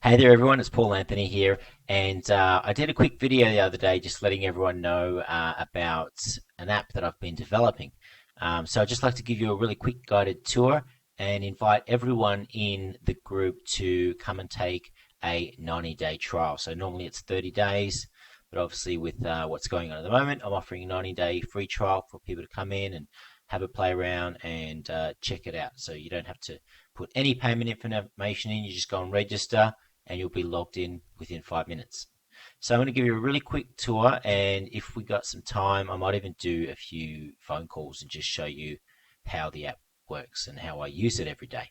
Hey there, everyone. It's Paul Anthony here, and I did a quick video the other day just letting everyone know about an app that I've been developing. So I'd just like to give you a really quick guided tour and invite everyone in the group to come and take a 90-day trial. So normally it's 30 days, but obviously with what's going on at the moment, I'm offering a 90-day free trial for people to come in and have a play around and check it out. So you don't have to put any payment information in. You just go and register and you'll be logged in within 5 minutes. So I'm going to give you a really quick tour, and if we got some time, I might even do a few phone calls and just show you how the app works and how I use it every day.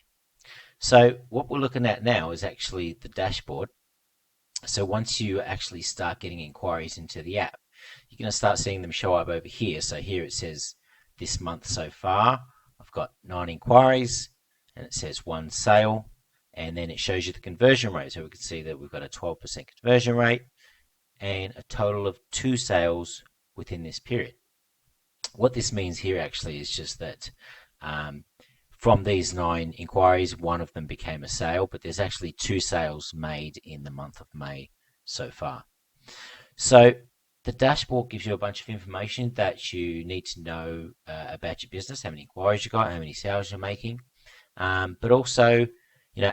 So what we're looking at now is actually the dashboard. So once you actually start getting inquiries into the app, you're going to start seeing them show up over here. So here it says this month so far, I've got 9 inquiries, and it says 1 sale. And then it shows you the conversion rate. So we can see that we've got a 12% conversion rate and a total of 2 sales within this period. What this means here actually is just that from these 9 inquiries, 1 of them became a sale, but there's actually 2 sales made in the month of May so far. So the dashboard gives you a bunch of information that you need to know about your business, how many inquiries you got, how many sales you're making, but also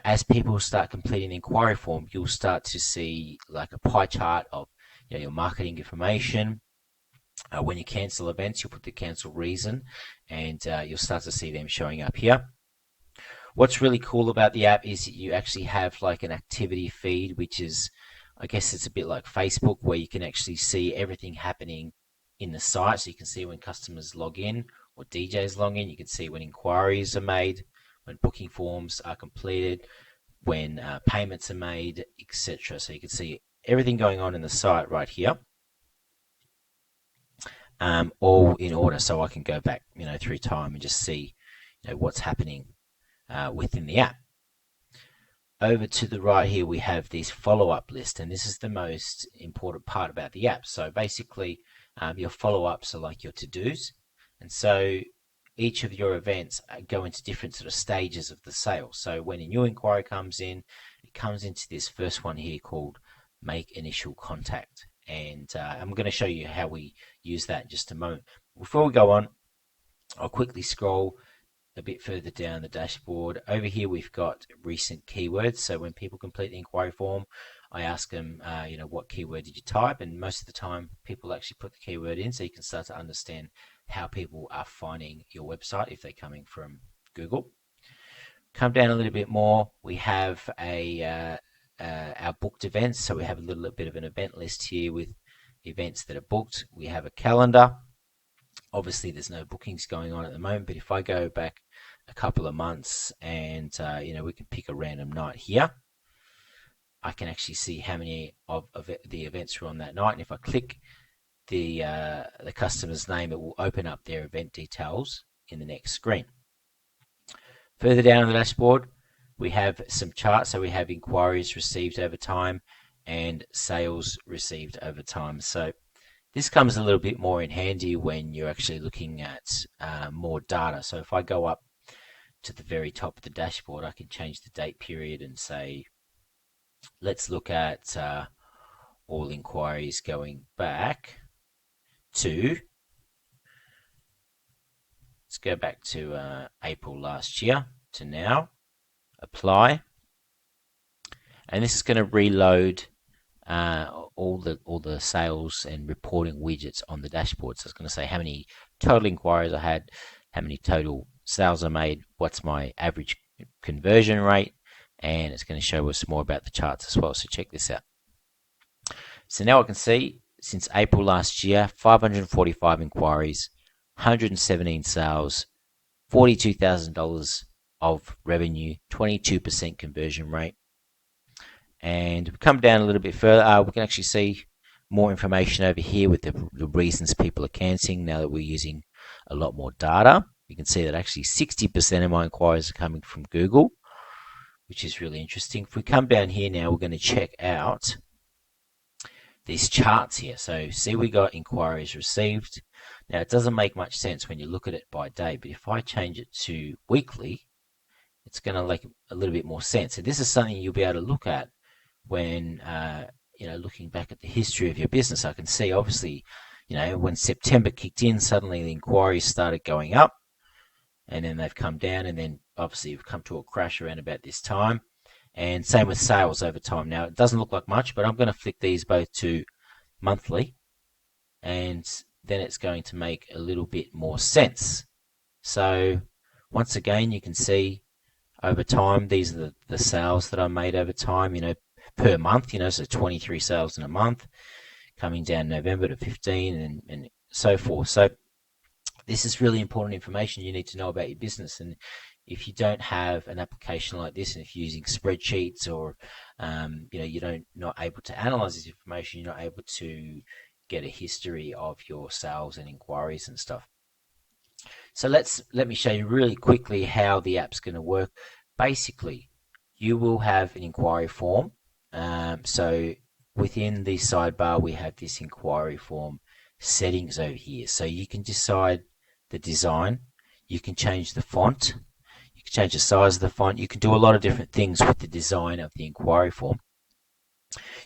as people start completing the inquiry form, you'll start to see like a pie chart of your marketing information. When you cancel events, you'll put the cancel reason, and you'll start to see them showing up here. What's really cool about the app is that you actually have like an activity feed, which is, I guess it's a bit like Facebook, where you can actually see everything happening in the site. So you can see when customers log in or DJs log in. You can see when inquiries are made, when booking forms are completed, when payments are made, etc. So you can see everything going on in the site right here, all in order. So I can go back, through time and just see, what's happening within the app. Over to the right here, we have this follow-up list, and this is the most important part about the app. So basically, your follow-ups are like your to-dos, and so each of your events go into different sort of stages of the sale. So when a new inquiry comes in, it comes into this first one here called Make Initial Contact. And I'm going to show you how we use that in just a moment. Before we go on, I'll quickly scroll a bit further down the dashboard. Over here, we've got recent keywords. So when people complete the inquiry form, I ask them, what keyword did you type? And most of the time, people actually put the keyword in, so you can start to understand how people are finding your website if they're coming from Google. Come down a little bit more. We have our booked events. So we have a little bit of an event list here with events that are booked. We have a calendar. Obviously, there's no bookings going on at the moment, but if I go back a couple of months and we can pick a random night here, I can actually see how many of the events were on that night. And if I click the customer's name, it will open up their event details in the next screen. Further down on the dashboard, we have some charts. So we have inquiries received over time and sales received over time. So this comes a little bit more in handy when you're actually looking at more data. So if I go up to the very top of the dashboard, I can change the date period and say, let's look at all inquiries going back to, let's go back to April last year to now, apply. And this is going to reload all the sales and reporting widgets on the dashboard. So it's going to say how many total inquiries I had, how many total sales I made, what's my average conversion rate, and it's going to show us more about the charts as well. So check this out. So now I can see since April last year, 545 inquiries, 117 sales, $42,000 of revenue, 22% conversion rate. And if we come down a little bit further, we can actually see more information over here with the reasons people are cancelling now that we're using a lot more data. You can see that actually 60% of my inquiries are coming from Google, which is really interesting. If we come down here now, we're going to check out these charts here. So see, we got inquiries received. Now it doesn't make much sense when you look at it by day, but if I change it to weekly, it's going to make a little bit more sense. So this is something you'll be able to look at when looking back at the history of your business, I can see obviously, when September kicked in, suddenly the inquiries started going up, and then they've come down, and then obviously we've come to a crash around about this time. And same with sales over time. Now, it doesn't look like much, but I'm going to flick these both to monthly, and then it's going to make a little bit more sense. So once again, you can see over time, these are the sales that I made over time, per month, so 23 sales in a month, coming down November to 15 and so forth. So this is really important information you need to know about your business. And if you don't have an application like this, and if you're using spreadsheets or you're not able to analyze this information, you're not able to get a history of your sales and inquiries and stuff. So let me show you really quickly how the app's going to work. Basically, you will have an inquiry form. So within the sidebar, we have this inquiry form settings over here. So you can decide the design. You can change the font. You can change the size of the font. You can do a lot of different things with the design of the inquiry form.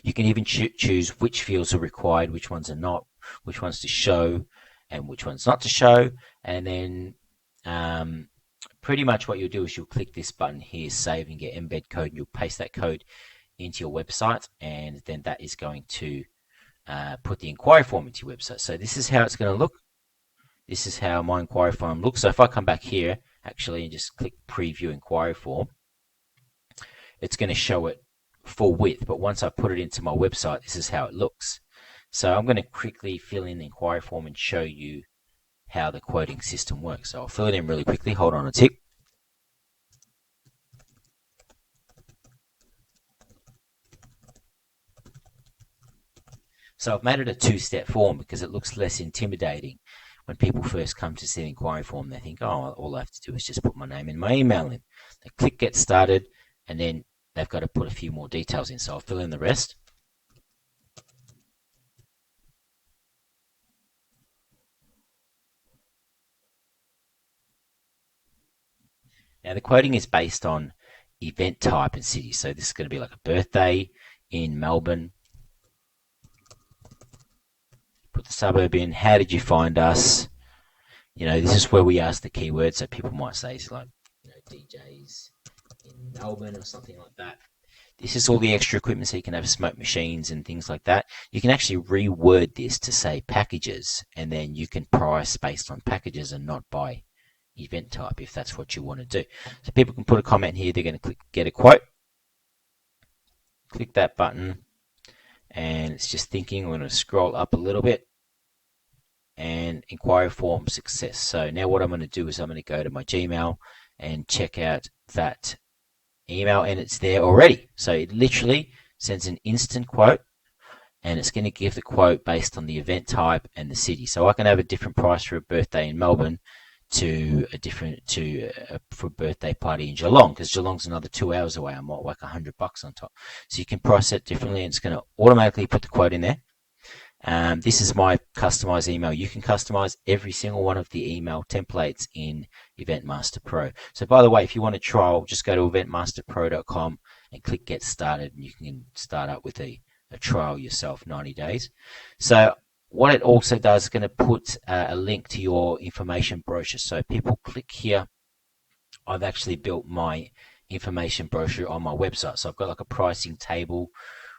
You can even choose which fields are required, which ones are not, which ones to show, and which ones not to show. And then pretty much what you'll do is you'll click this button here, save and get embed code, and you'll paste that code into your website, and then that is going to put the inquiry form into your website. So this is how it's going to look. This is how my inquiry form looks. So if I come back here, actually, and just click preview inquiry form, it's going to show it full width. But once I put it into my website, this is how it looks. So I'm going to quickly fill in the inquiry form and show you how the quoting system works. So I'll fill it in really quickly. Hold on a tick. So I've made it a two-step form because it looks less intimidating. When people first come to see the inquiry form, they think, oh, all I have to do is just put my name and my email in. They click get started, and then they've got to put a few more details in. So I'll fill in the rest. Now the quoting is based on event type and city. So this is going to be like a birthday in Melbourne. Put the suburb in. How did you find us? This is where we ask the keywords. So people might say it's like, DJs in Melbourne or something like that. This is all the extra equipment, so you can have smoke machines and things like that. You can actually reword this to say packages, and then you can price based on packages and not by event type if that's what you want to do. So people can put a comment here. They're going to click get a quote. Click that button, and it's just thinking. We're going to scroll up a little bit, and inquiry form success. So now what I'm going to do is I'm going to go to my Gmail and check out that email, and it's there already. So it literally sends an instant quote, and it's going to give the quote based on the event type and the city. So I can have a different price for a birthday in Melbourne to a different for a birthday party in Geelong, because Geelong's another 2 hours away. I might whack $100 on top. So you can price it differently, and it's going to automatically put the quote in there. This is my customized email. You can customize every single one of the email templates in EventMaster Pro. So by the way, if you want to trial, just go to eventmasterpro.com and click get started, and you can start up with a trial yourself, 90 days. So what it also does is going to put a link to your information brochure. So people click here. I've actually built my information brochure on my website. So I've got like a pricing table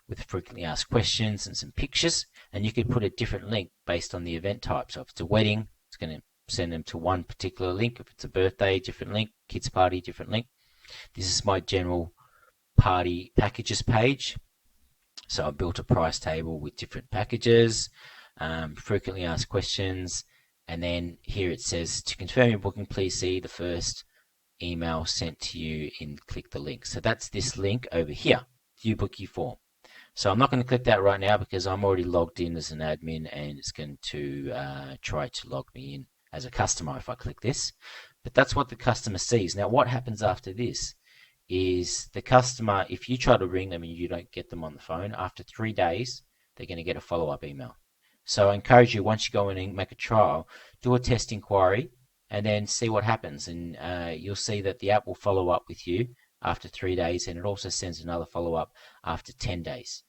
with frequently asked questions and some pictures, and you could put a different link based on the event type. So if it's a wedding, it's going to send them to one particular link. If it's a birthday, different link. Kids party, different link. This is my general party packages page. So I built a price table with different packages, frequently asked questions, and then here it says, to confirm your booking, please see the first email sent to you and click the link. So that's this link over here, view booking form. So I'm not going to click that right now because I'm already logged in as an admin, and it's going to try to log me in as a customer if I click this. But that's what the customer sees. Now what happens after this is the customer, if you try to ring them and you don't get them on the phone, after 3 days, they're going to get a follow-up email. So I encourage you, once you go in and make a trial, do a test inquiry and then see what happens. And you'll see that the app will follow up with you after 3 days, and it also sends another follow-up after 10 days.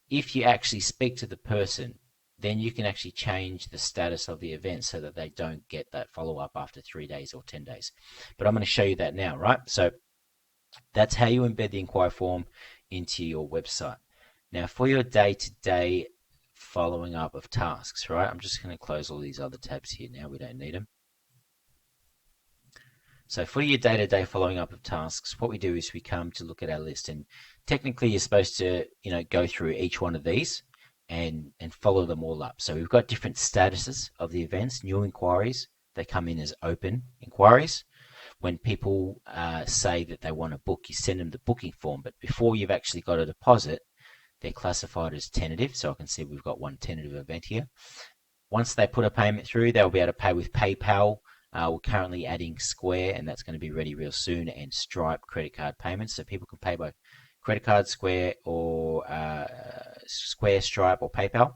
If you actually speak to the person, then you can actually change the status of the event so that they don't get that follow-up after 3 days or 10 days. But I'm going to show you that now, right? So that's how you embed the inquiry form into your website. Now, for your day-to-day following up of tasks, right? I'm just going to close all these other tabs here now. We don't need them. So for your day-to-day following up of tasks, what we do is we come to look at our list, and technically you're supposed to, go through each one of these and follow them all up. So we've got different statuses of the events. New inquiries, they come in as open inquiries. When people say that they want to book, you send them the booking form, but before you've actually got a deposit, they're classified as tentative. So I can see we've got one tentative event here. Once they put a payment through, they'll be able to pay with PayPal. We're currently adding Square, and that's going to be ready real soon, and Stripe credit card payments. So people can pay by credit card, Square, or Square, Stripe, or PayPal.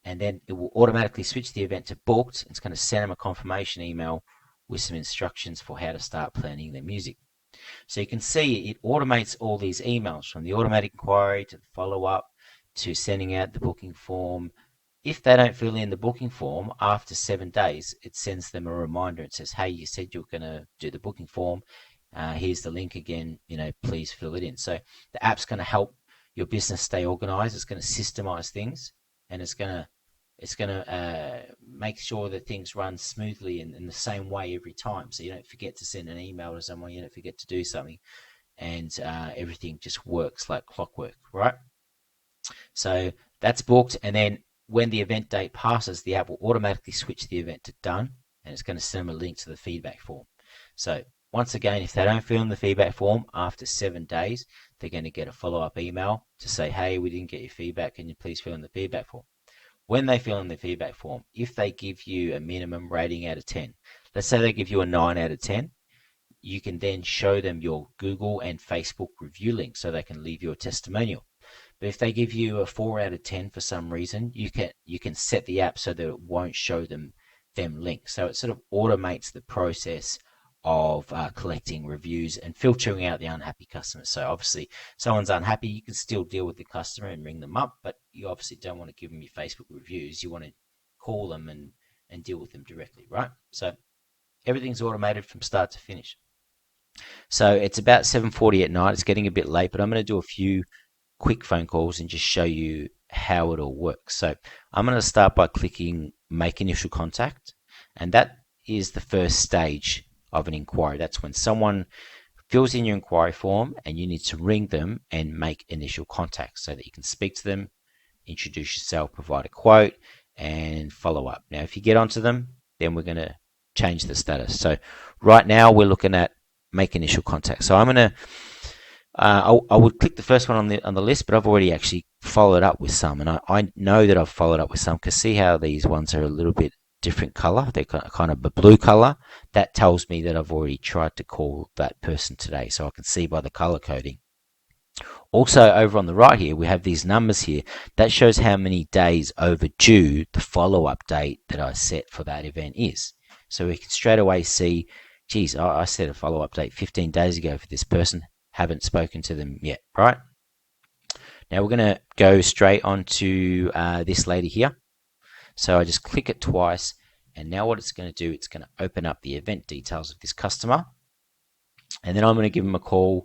And then it will automatically switch the event to booked. It's going to send them a confirmation email with some instructions for how to start planning their music. So you can see it automates all these emails, from the automatic inquiry to the follow-up to sending out the booking form. If they don't fill in the booking form after 7 days, it sends them a reminder. It says, hey, you said you're going to do the booking form. Here's the link again, please fill it in. So the app's going to help your business stay organized. It's going to systemize things, and it's going to make sure that things run smoothly in the same way every time. So you don't forget to send an email to someone, you don't forget to do something, and everything just works like clockwork, right? So that's booked, and then when the event date passes, the app will automatically switch the event to done, and it's going to send them a link to the feedback form. So once again, if they don't fill in the feedback form after 7 days, they're going to get a follow-up email to say, hey, we didn't get your feedback. Can you please fill in the feedback form? When they fill in the feedback form, if they give you a minimum rating out of 10, let's say they give you a 9 out of 10, you can then show them your Google and Facebook review link so they can leave you a testimonial. But if they give you a 4 out of 10 for some reason, you can set the app so that it won't show them links. So it sort of automates the process of collecting reviews and filtering out the unhappy customers. So obviously, someone's unhappy, you can still deal with the customer and ring them up, but you obviously don't want to give them your Facebook reviews. You want to call them and deal with them directly, right? So everything's automated from start to finish. So it's about 7:40 at night. It's getting a bit late, but I'm going to do a few quick phone calls and just show you how it all works. So I'm going to start by clicking Make Initial Contact, and that is the first stage of an inquiry. That's when someone fills in your inquiry form and you need to ring them and make initial contact so that you can speak to them, introduce yourself, provide a quote, and follow up. Now, if you get onto them, then we're going to change the status. So right now we're looking at make initial contact. So I'm going to I would click the first one on the list, but I've already actually followed up with some, and I know that I've followed up with some because see how these ones are a little bit different color. They're kind of a blue color. That tells me that I've already tried to call that person today, so I can see by the color coding. Also, over on the right here, we have these numbers here. That shows how many days overdue the follow-up date that I set for that event is. So we can straight away see, geez, I set a follow-up date 15 days ago for this person. Haven't spoken to them yet, right? Now we're going to go straight on to this lady here. So I just click it twice, and now what it's going to do, it's going to open up the event details of this customer, and then I'm going to give them a call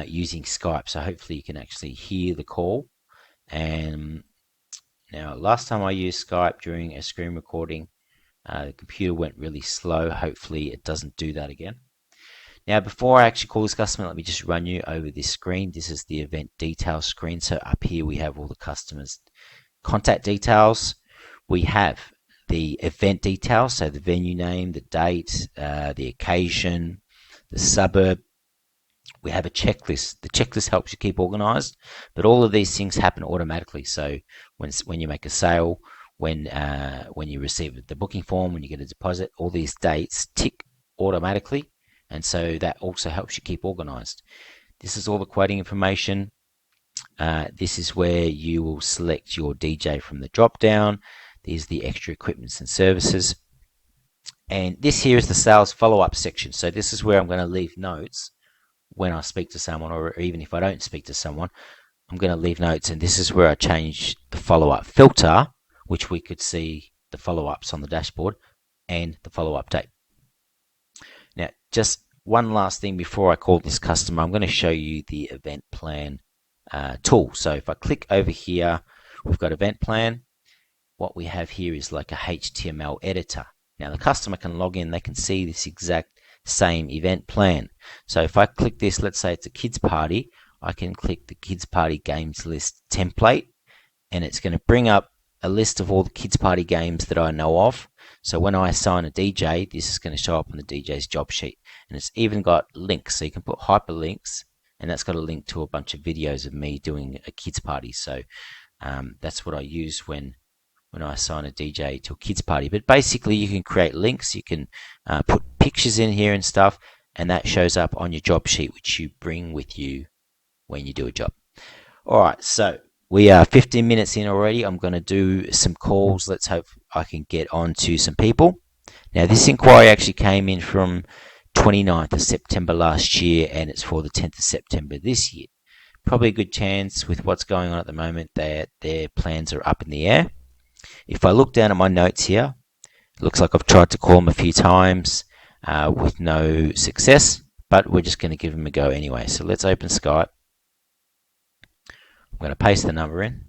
using Skype. So hopefully you can actually hear the call. And now last time I used Skype during a screen recording, the computer went really slow. Hopefully it doesn't do that again. Now, before I actually call this customer, let me just run you over this screen. This is the event details screen. So up here we have all the customers' contact details. We have the event details, so the venue name, the date, the occasion, the suburb. We have a checklist. The checklist helps you keep organized, but all of these things happen automatically. So when you make a sale, when you receive the booking form, when you get a deposit, all these dates tick automatically. And so that also helps you keep organized. This is all the quoting information. This is where you will select your DJ from the drop down. These are the extra equipments and services. And this here is the sales follow-up section. So this is where I'm going to leave notes when I speak to someone, or even if I don't speak to someone, I'm going to leave notes, and this is where I change the follow-up filter, which we could see the follow-ups on the dashboard and the follow-up date. Now, just one last thing before I call this customer, I'm going to show you the event plan tool. So if I click over here, we've got event plan. What we have here is like a HTML editor. Now the customer can log in, they can see this exact same event plan. So if I click this, let's say it's a kids party, I can click the kids party games list template, and it's going to bring up a list of all the kids party games that I know of. So when I assign a DJ, this is going to show up on the DJ's job sheet, and it's even got links, so you can put hyperlinks, and that's got a link to a bunch of videos of me doing a kids party. So that's what I use when I assign a DJ to a kids party. But basically you can create links, you can put pictures in here and stuff, and that shows up on your job sheet, which you bring with you when you do a job. Alright, so we are 15 minutes in already. I'm going to do some calls. Let's hope I can get on to some people. Now this inquiry actually came in from 29th of September last year, and it's for the 10th of September this year. Probably a good chance with what's going on at the moment that their plans are up in the air. If I look down at my notes here, it looks like I've tried to call them a few times with no success, but we're just going to give them a go anyway. So let's open Skype. I'm going to paste the number in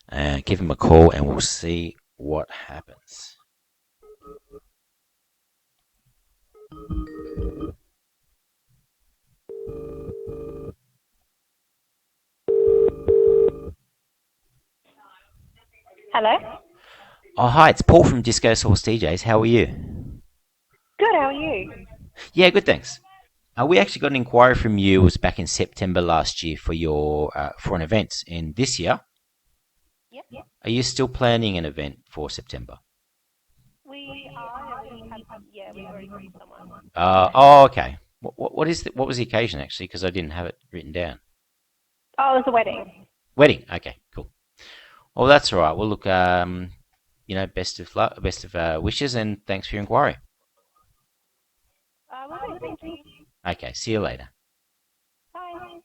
and give them a call, and we'll see what happens. Hello? Oh, hi, it's Paul from Disco Source DJs. How are you? Good, how are you? Yeah, good, thanks. We actually got an inquiry from you. It was back in September last year for your for an event. And this year, Yep. are you still planning an event for September? We are, we've already booked someone. Oh, okay. What was the occasion actually? Because I didn't have it written down. Oh, it was a wedding. Wedding. Okay, cool. Well, that's all right. Well, look, best of luck, best of wishes, and thanks for your inquiry. Thank you. Okay, see you later. Bye.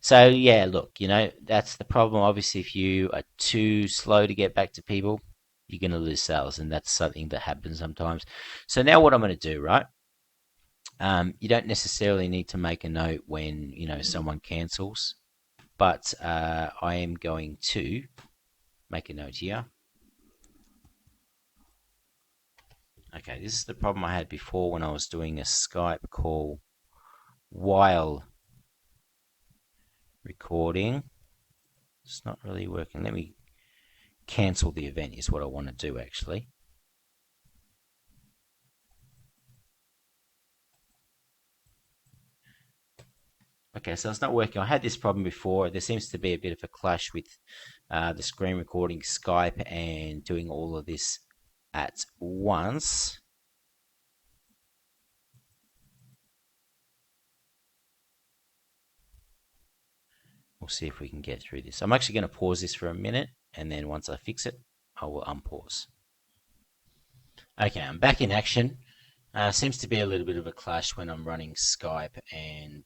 So yeah, look, that's the problem. Obviously, if you are too slow to get back to people, you're going to lose sales, and that's something that happens sometimes. So now what I'm going to do, right? You don't necessarily need to make a note when someone cancels, but I am going to make a note here. Okay, this is the problem I had before when I was doing a Skype call while recording. It's not really working. Let me cancel the event is what I want to do actually. Okay, so it's not working. I had this problem before. There seems to be a bit of a clash with the screen recording Skype and doing all of this at once. We'll see if we can get through this. I'm actually going to pause this for a minute, and then once I fix it, I will unpause. Okay, I'm back in action. Seems to be a little bit of a clash when I'm running Skype and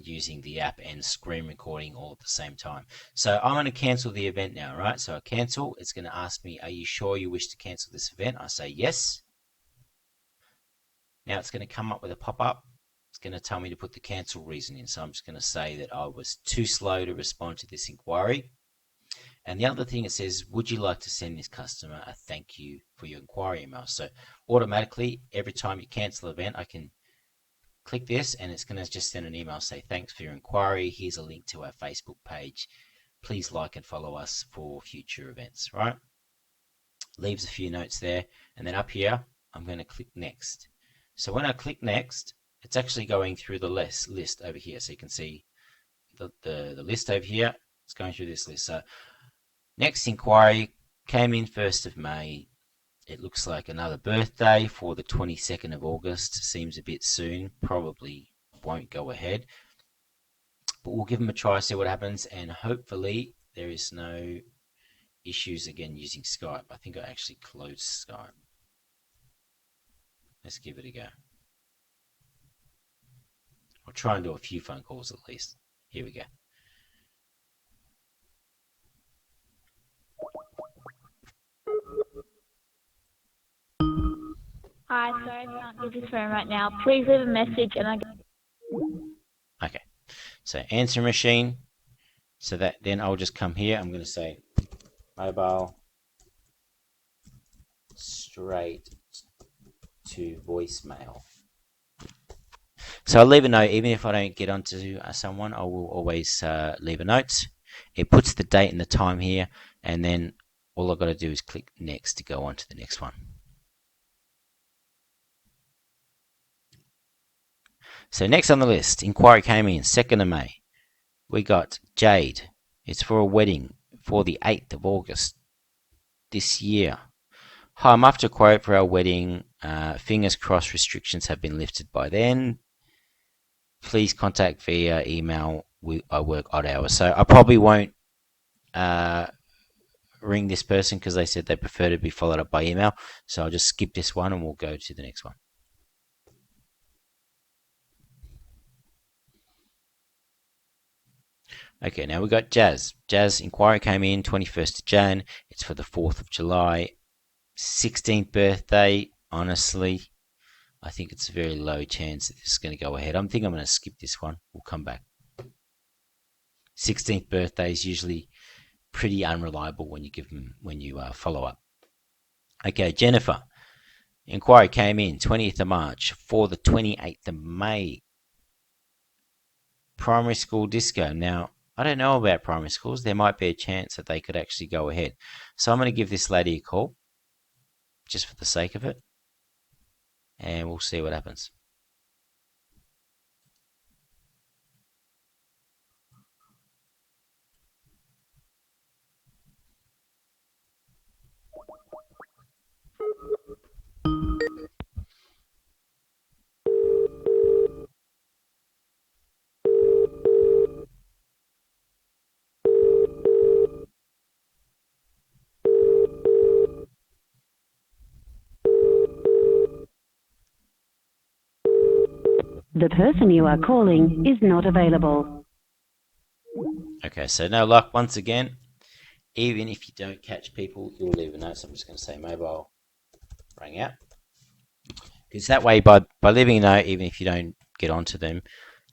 using the app and screen recording all at the same time. So I'm going to cancel the event now, right? So I cancel. It's going to ask me, are you sure you wish to cancel this event? I say yes. Now it's going to come up with a pop-up. It's going to tell me to put the cancel reason in. So I'm just going to say that I was too slow to respond to this inquiry. And the other thing, it says, would you like to send this customer a thank you for your inquiry email? So automatically, every time you cancel an event, I can click this and it's going to just send an email, say thanks for your inquiry, here's a link to our Facebook page, please like and follow us for future events, right? Leaves a few notes there, and then up here I'm going to click next. So when I click next, it's actually going through the list over here, so you can see the list over here. It's going through this list. So next inquiry came in 1st of May. It looks like another birthday for the 22nd of August. Seems a bit soon. Probably won't go ahead. But we'll give them a try, see what happens, and hopefully there is no issues again using Skype. I think I actually closed Skype. Let's give it a go. I'll try and do a few phone calls at least. Here we go. Hi, sorry I can't get this phone right now. Please leave a message and Okay, so answer machine. So that then I'll just come here. I'm going to say mobile straight to voicemail. So I'll leave a note, even if I don't get onto someone, I will always leave a note. It puts the date and the time here, and then all I've got to do is click next to go on to the next one. So next on the list, inquiry came in 2nd of May. We got Jade. It's for a wedding for the 8th of August this year. Hi, I'm after a quote for our wedding. Fingers crossed restrictions have been lifted by then. Please contact via email. I work odd hours. So I probably won't ring this person because they said they prefer to be followed up by email. So I'll just skip this one and we'll go to the next one. Okay, now we got Jazz. Jazz inquiry came in 21st of Jan. It's for the 4th of July. 16th birthday. Honestly, I think it's a very low chance that this is going to go ahead. I think I'm going to skip this one. We'll come back. 16th birthday is usually pretty unreliable when you follow up. Okay, Jennifer. Inquiry came in 20th of March for the 28th of May. Primary school disco. Now, I don't know about primary schools. There might be a chance that they could actually go ahead. So I'm going to give this lady a call just for the sake of it. And we'll see what happens. The person you are calling is not available. Okay, so no luck once again. Even if you don't catch people, you'll leave a note. So I'm just going to say mobile rang out. Because that way, by leaving a note, even if you don't get onto them,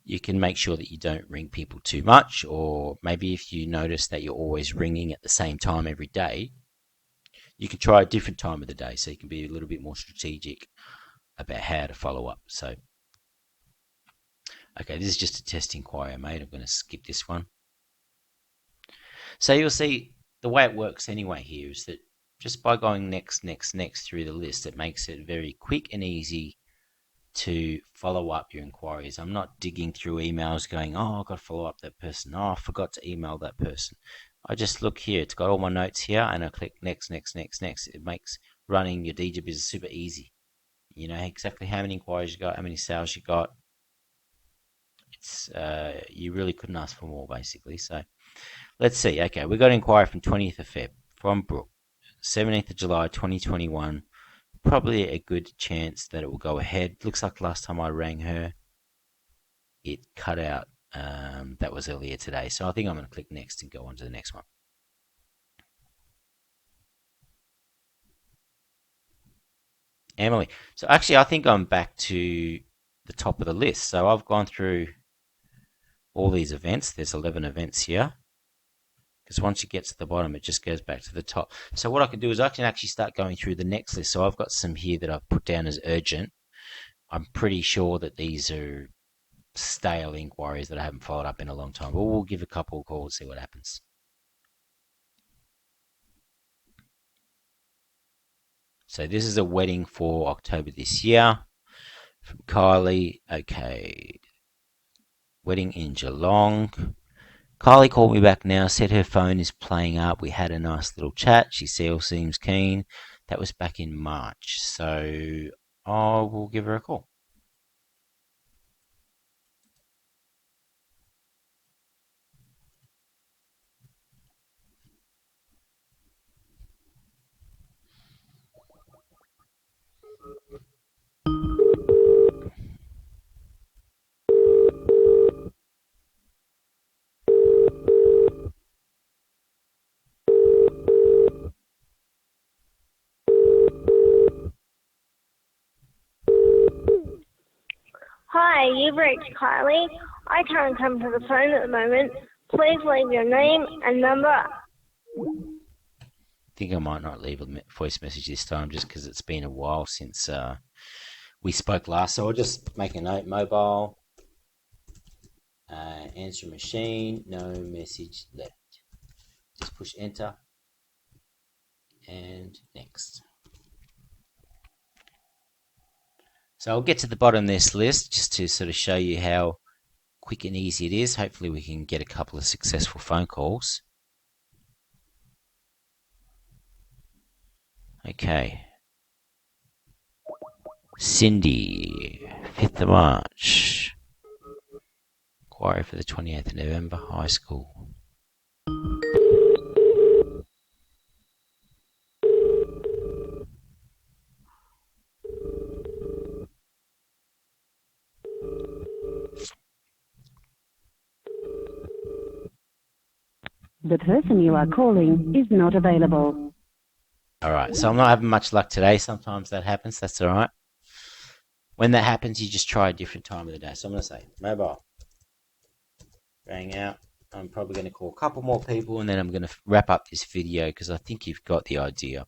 you can make sure that you don't ring people too much. Or maybe if you notice that you're always ringing at the same time every day, you can try a different time of the day so you can be a little bit more strategic about how to follow up. So, okay, this is just a test inquiry I made. I'm going to skip this one. So you'll see the way it works anyway here is that just by going next through the list, it makes it very quick and easy to follow up your inquiries. I'm not digging through emails going, oh, I've got to follow up that person. Oh, I forgot to email that person. I just look here. It's got all my notes here, and I click next. It makes running your DJ business super easy. You know exactly how many inquiries you got, how many sales you got. It's you really couldn't ask for more, basically. So let's see. Okay, we got an inquiry from 20th of Feb from Brooke, 17th of July 2021. Probably a good chance that it will go ahead. Looks like last time I rang her, it cut out. That was earlier today. So I think I'm going to click next and go on to the next one. Emily. So actually, I think I'm back to the top of the list. So I've gone through all these events. There's 11 events here. Because once you get to the bottom, it just goes back to the top. So what I can do is I can actually start going through the next list. So I've got some here that I've put down as urgent. I'm pretty sure that these are stale inquiries that I haven't followed up in a long time. But we'll give a couple of calls, see what happens. So this is a wedding for October this year from Kylie. Okay. Wedding in Geelong. Kylie called me back now, said her phone is playing up. We had a nice little chat. She still seems keen. That was back in March. So I will give her a call. Hi, you've reached Kylie. I can't come to the phone at the moment. Please leave your name and number. I think I might not leave a voice message this time just because it's been a while since we spoke last. So I'll just make a note. Mobile, answer machine, no message left. Just push enter and next. So I'll get to the bottom of this list just to sort of show you how quick and easy it is. Hopefully we can get a couple of successful phone calls. Okay. Cindy, 5th of March. Inquiry for the 28th of November, high school. The person you are calling is not available. Alright, so I'm not having much luck today. Sometimes that happens, that's alright. When that happens, you just try a different time of the day. So I'm going to say, mobile. Rang out. I'm probably going to call a couple more people and then I'm going to wrap up this video because I think you've got the idea.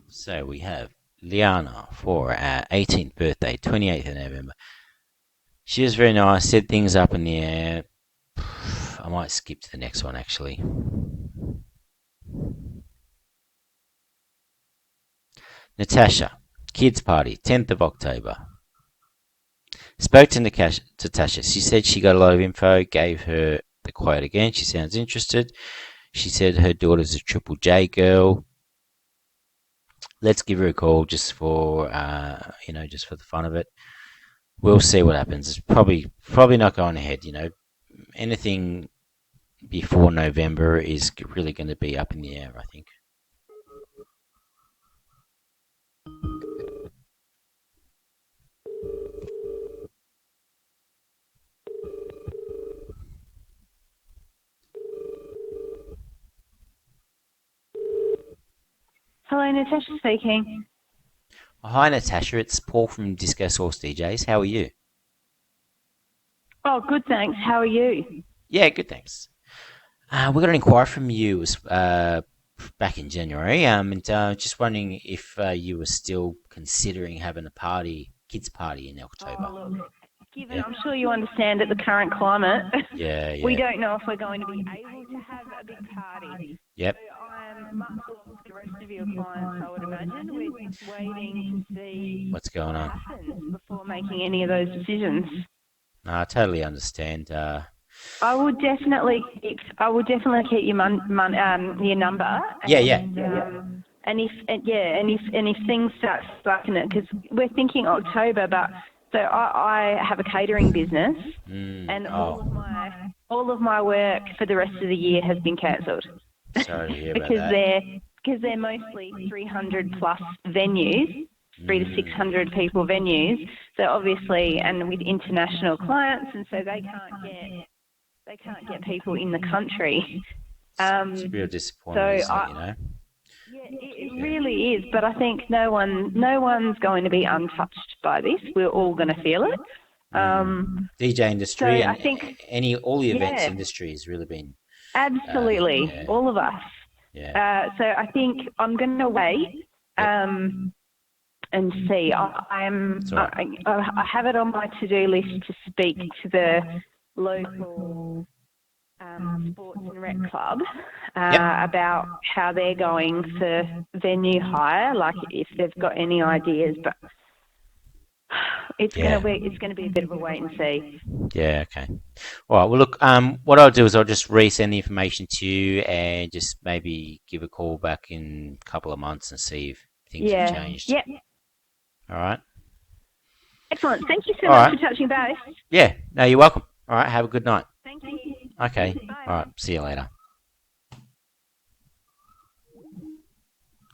So we have Liana for our 18th birthday, 28th of November. She was very nice, said things up in the air. I might skip to the next one actually. Natasha, kids party, 10th of October. Spoke to Natasha. She said she got a lot of info, gave her the quote again. She sounds interested. She said her daughter's a Triple J girl. Let's give her a call just for, just for the fun of it. We'll see what happens. It's probably not going ahead, Anything before November is really going to be up in the air, I think. Hello, Natasha speaking. Hi, Natasha. It's Paul from Disco Source DJs. How are you? Oh, good, thanks. How are you? Yeah, good, thanks. We got an inquiry from you back in January, and just wondering if you were still considering having a party, kids' party in October. Oh, look, I'm sure you understand at the current climate, Yeah. we don't know if we're going to be able to have a big party. Yep. So I'm much like the rest of your clients, I would imagine. We're waiting to see What's going on? happens before making any of those decisions. No, I totally understand. I would definitely keep your your number. Yeah. And if things start slacking it, because we're thinking October, but so I have a catering business, and all of my work for the rest of the year has been cancelled. Sorry to hear about because that. they're mostly 300 plus venues. 300 to 600 people venues, so obviously, and with international clients, and so they can't get people in the country. It's real disappointing, isn't it, Yeah, it really is. But I think no one's going to be untouched by this. We're all going to feel it. DJ industry so and I think, all the events industry has really been absolutely all of us. Yeah. So I think I'm going to wait. And see, I have it on my to-do list to speak to the local sports and rec club about how they're going for venue hire, like if they've got any ideas. But it's going to be a bit of a wait and see. Yeah. Okay. All right. Well, look. What I'll do is I'll just resend the information to you and just maybe give a call back in a couple of months and see if things have changed. Yeah. All right. Excellent. Thank you so much for touching base. Yeah. No, you're welcome. All right. Have a good night. Thank you. Okay. Bye. All right. See you later.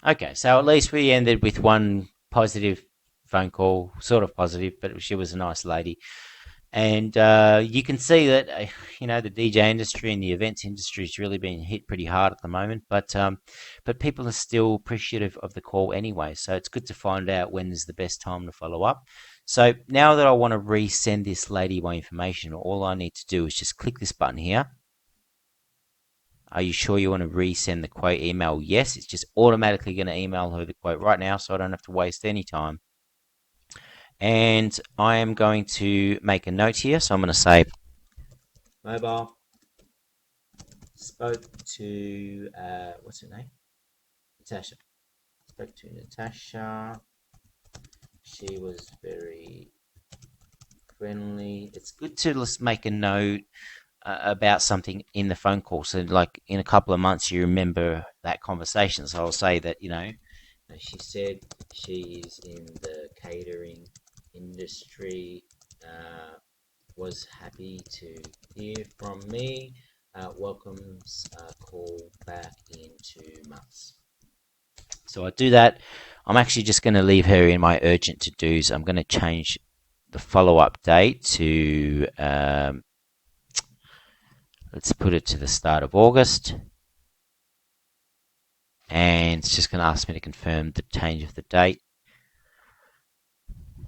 Okay. So at least we ended with one positive phone call, sort of positive, but she was a nice lady. And you can see that the DJ industry and the events industry has really been hit pretty hard at the moment. But people are still appreciative of the call anyway. So it's good to find out when is the best time to follow up. So now that I want to resend this lady my information, all I need to do is just click this button here. Are you sure you want to resend the quote email? Yes, it's just automatically going to email her the quote right now, so I don't have to waste any time. And I am going to make a note here, so I'm going to say mobile, spoke to, what's her name? Natasha. Spoke to Natasha. She was very friendly. It's good to just make a note about something in the phone call. So like in a couple of months, you remember that conversation. So I'll say that, she said she's in the catering industry, was happy to hear from me, welcomes a call back in 2 months. So I do that. I'm actually just going to leave her in my urgent to-dos. I'm going to change the follow-up date to, let's put it to the start of August. And it's just going to ask me to confirm the change of the date.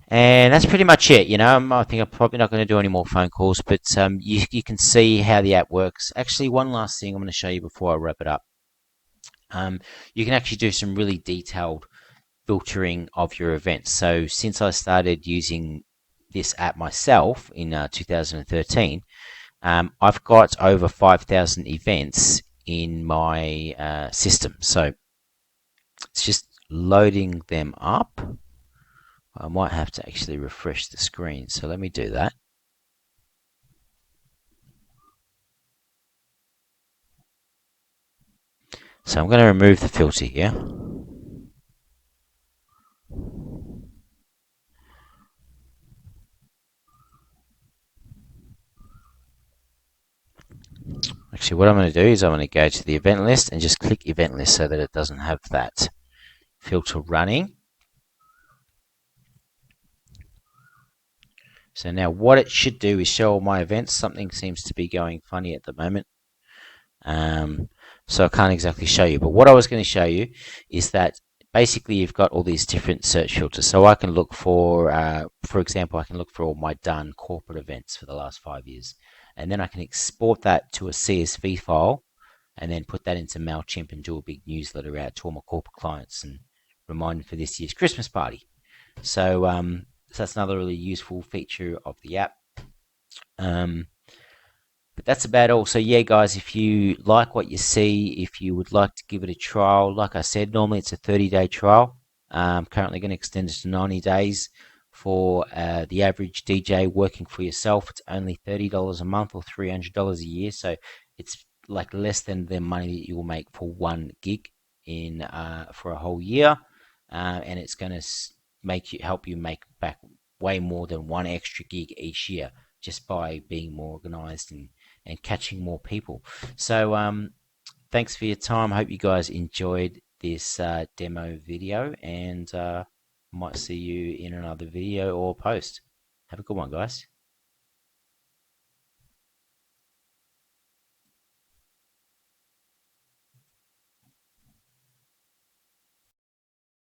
And that's pretty much it. I think I'm probably not going to do any more phone calls, but you can see how the app works. Actually, one last thing I'm going to show you before I wrap it up. You can actually do some really detailed filtering of your events. So since I started using this app myself in 2013, I've got over 5,000 events in my system. So it's just loading them up. I might have to actually refresh the screen. So let me do that. So I'm going to remove the filter here. Actually, what I'm going to do is I'm going to go to the event list and just click event list so that it doesn't have that filter running. So now what it should do is show all my events. Something seems to be going funny at the moment. So I can't exactly show you. But what I was going to show you is that basically you've got all these different search filters. So I can look for example, I can look for all my done corporate events for the last 5 years. And then I can export that to a CSV file and then put that into MailChimp and do a big newsletter out to all my corporate clients and remind them for this year's Christmas party. So, so that's another really useful feature of the app. But that's about all. So yeah, guys, if you like what you see, if you would like to give it a trial, like I said, normally it's a 30-day trial. I'm currently going to extend it to 90 days. For the average DJ working for yourself, it's only $30 a month or $300 a year. So it's like less than the money that you will make for 1 gig in for a whole year, and it's going to help you make back way more than 1 extra gig each year just by being more organized and catching more people. So thanks for your time. I hope you guys enjoyed this demo video, and might see you in another video or post. Have a good one, guys.